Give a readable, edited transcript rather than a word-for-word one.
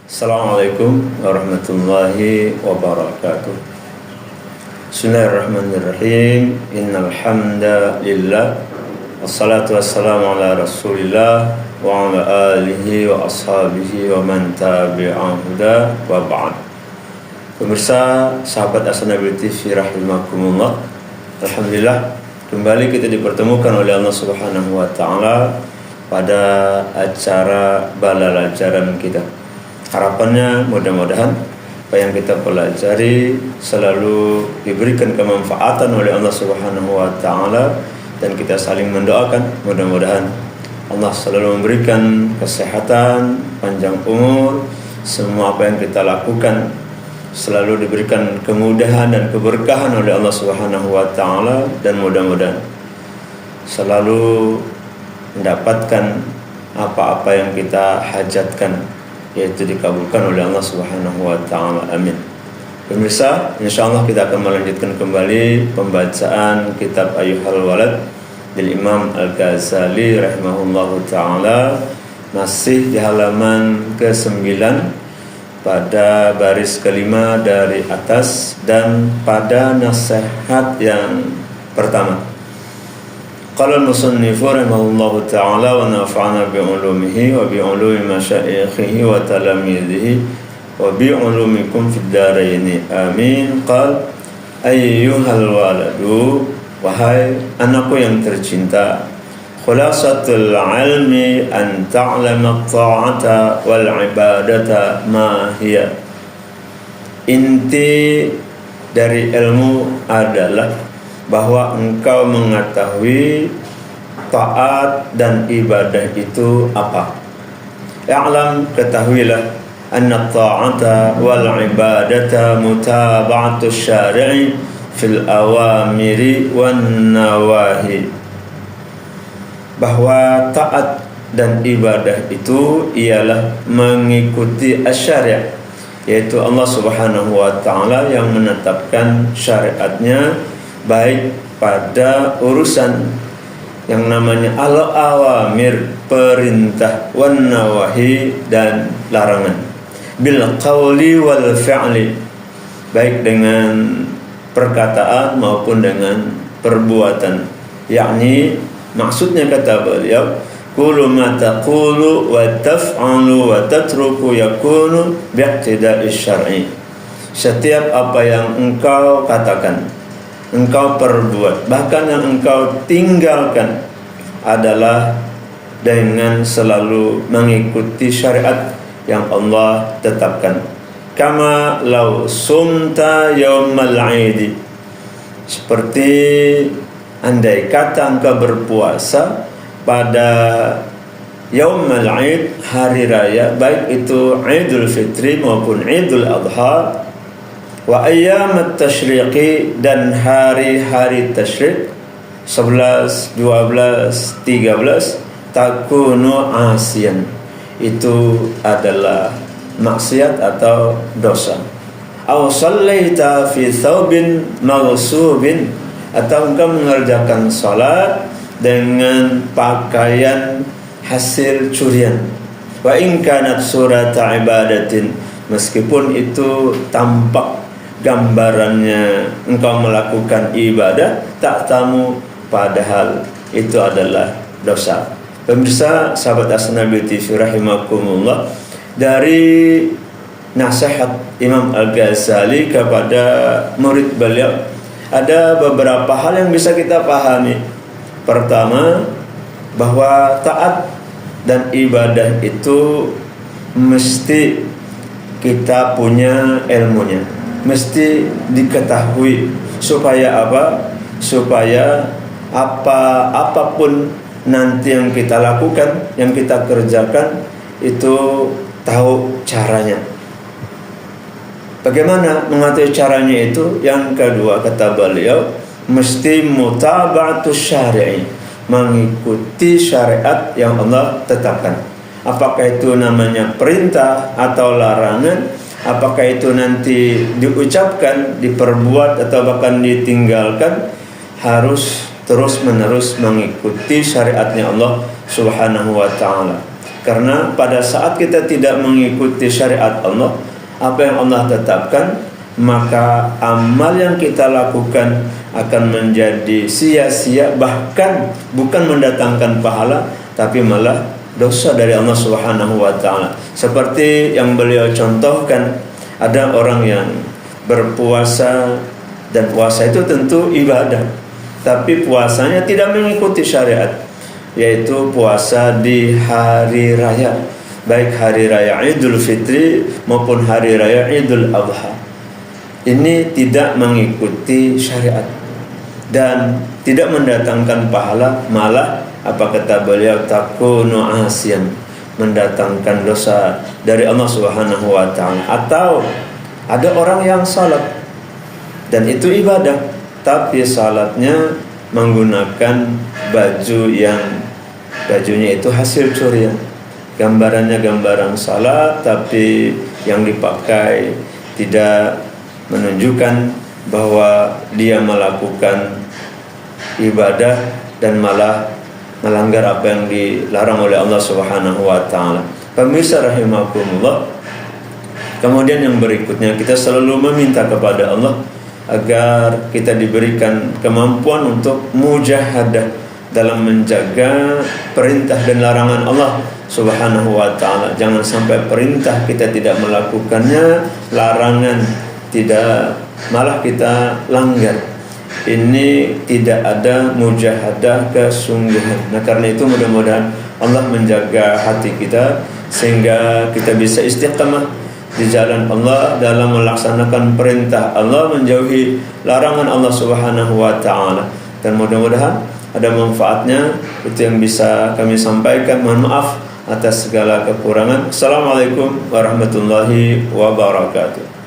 Assalamualaikum warahmatullahi wabarakatuh. Bismillahirrahmanirrahim. Innal hamdalillah wassalatu wassalamu ala Rasulillah wa ala alihi wa ashabihi wa man tabi'ahu huda wa ba'd. Pemirsa sahabat Asanabil TV rahimakumullah. Alhamdulillah kembali kita dipertemukan oleh Allah Subhanahu wa taala pada acara balalajaran kita. Harapannya mudah-mudahan apa yang kita pelajari selalu diberikan kemanfaatan oleh Allah Subhanahu wa taala dan kita saling mendoakan mudah-mudahan Allah selalu memberikan kesehatan, panjang umur, semua apa yang kita lakukan selalu diberikan kemudahan dan keberkahan oleh Allah Subhanahu wa taala dan mudah-mudahan selalu mendapatkan apa-apa yang kita hajatkan, yaitu dikabulkan oleh Allah Subhanahu wa taala. Amin. Pemirsa, insyaallah kita akan melanjutkan kembali pembacaan kitab Ayyuhal Walad dari Imam Al-Ghazali rahimahullahu taala, masih di halaman ke-9 pada baris kelima dari atas dan pada nasihat yang pertama. Qala al-musannifu rahimahullahu ta'ala wa nafa'ana bi'ulumihi wa bi'ulumi masyaikhihi wa talamidhihi wa bi'ulumikum fid dharaini amin. Qala ayyuhal waladu, wahai anakku yang tercinta, khulasatul ilmi an ta'lama at-ta'ata wal ibadata ma hiya. Inti dari ilmu adalah bahwa engkau mengetahui taat dan ibadah itu apa. I'lam, ketahuilah, anna ta'ata wal ibadata mutaba'atu syari'i fil awamiri wan nawahi. Bahwa taat dan ibadah itu ialah mengikuti asy-syari', yaitu Allah Subhanahu wa taala yang menetapkan syariatnya, baik pada urusan yang namanya al-awamir, perintah, wan nawahi, dan larangan, bil qawli wal fi'li, baik dengan perkataan maupun dengan perbuatan. Yakni maksudnya kata beliau, kullu ma taqulu wa taf'alu wa tatruku yakunu bi'iqtida'i syar'i. Setiap apa yang engkau katakan, engkau perbuat, bahkan yang engkau tinggalkan adalah dengan selalu mengikuti syariat yang Allah tetapkan. Kama law sumta yaumal 'idi, seperti andai kata engkau berpuasa pada yaumul 'id, hari raya, baik itu Idul Fitri maupun Idul Adha, wa ayyamat tasyriqi, dan hari-hari tasyrik 11, 12, 13, takunu asiyan, itu adalah maksiat atau dosa. Aw shallaita fi thawbin maghsubin, atau engkau mengerjakan salat dengan pakaian hasil curian. Wa in kanat surata ibadatin, meskipun itu tampak gambarannya engkau melakukan ibadah, tak tamu, padahal itu adalah dosa. Pemirsa sahabat Asanabil TV rahimakumullah, dari nasihat Imam Al-Ghazali kepada murid beliau ada beberapa hal yang bisa kita pahami. Pertama, bahwa taat dan ibadah itu mesti kita punya ilmunya, mesti diketahui. Supaya apa? Supaya apapun nanti yang kita lakukan, yang kita kerjakan, itu tahu caranya. Bagaimana mengetahui caranya itu? Yang kedua, kata beliau, mesti mutaba'atus syari'i, mengikuti syariat yang Allah tetapkan. Apakah itu namanya perintah atau larangan, apakah itu nanti diucapkan, diperbuat, atau bahkan ditinggalkan, harus terus menerus mengikuti syariatnya Allah Subhanahu wa ta'ala. Karena pada saat kita tidak mengikuti syariat Allah, apa yang Allah tetapkan, maka amal yang kita lakukan akan menjadi sia-sia, bahkan bukan mendatangkan pahala, tapi malah dosa dari Allah Subhanahu wa taala. Seperti yang beliau contohkan, ada orang yang berpuasa, dan puasa itu tentu ibadah, tapi puasanya tidak mengikuti syariat, yaitu puasa di hari raya, baik hari raya Idul Fitri maupun hari raya Idul Adha. Ini tidak mengikuti syariat dan tidak mendatangkan pahala, malah apa kata beliau, takunu asian, mendatangkan dosa dari Allah Subhanahu wa taala. Atau ada orang yang salat dan itu ibadah, tapi salatnya menggunakan baju yang bajunya itu hasil curian, gambarannya gambaran salat, tapi yang dipakai tidak menunjukkan bahwa dia melakukan ibadah dan malah melanggar apa yang dilarang oleh Allah Subhanahu wa taala. Pemirsa rahimakumullah, kemudian yang berikutnya, kita selalu meminta kepada Allah agar kita diberikan kemampuan untuk mujahadah dalam menjaga perintah dan larangan Allah Subhanahu wa taala. Jangan sampai perintah kita tidak melakukannya, larangan tidak, malah kita langgar. Ini tidak ada mujahadah kesungguhan. Nah, karena itu mudah-mudahan Allah menjaga hati kita sehingga kita bisa istiqamah di jalan Allah dalam melaksanakan perintah Allah, menjauhi larangan Allah Subhanahu wa taala. Dan mudah-mudahan ada manfaatnya. Itu yang bisa kami sampaikan. Mohon maaf atas segala kekurangan. Assalamualaikum warahmatullahi wabarakatuh.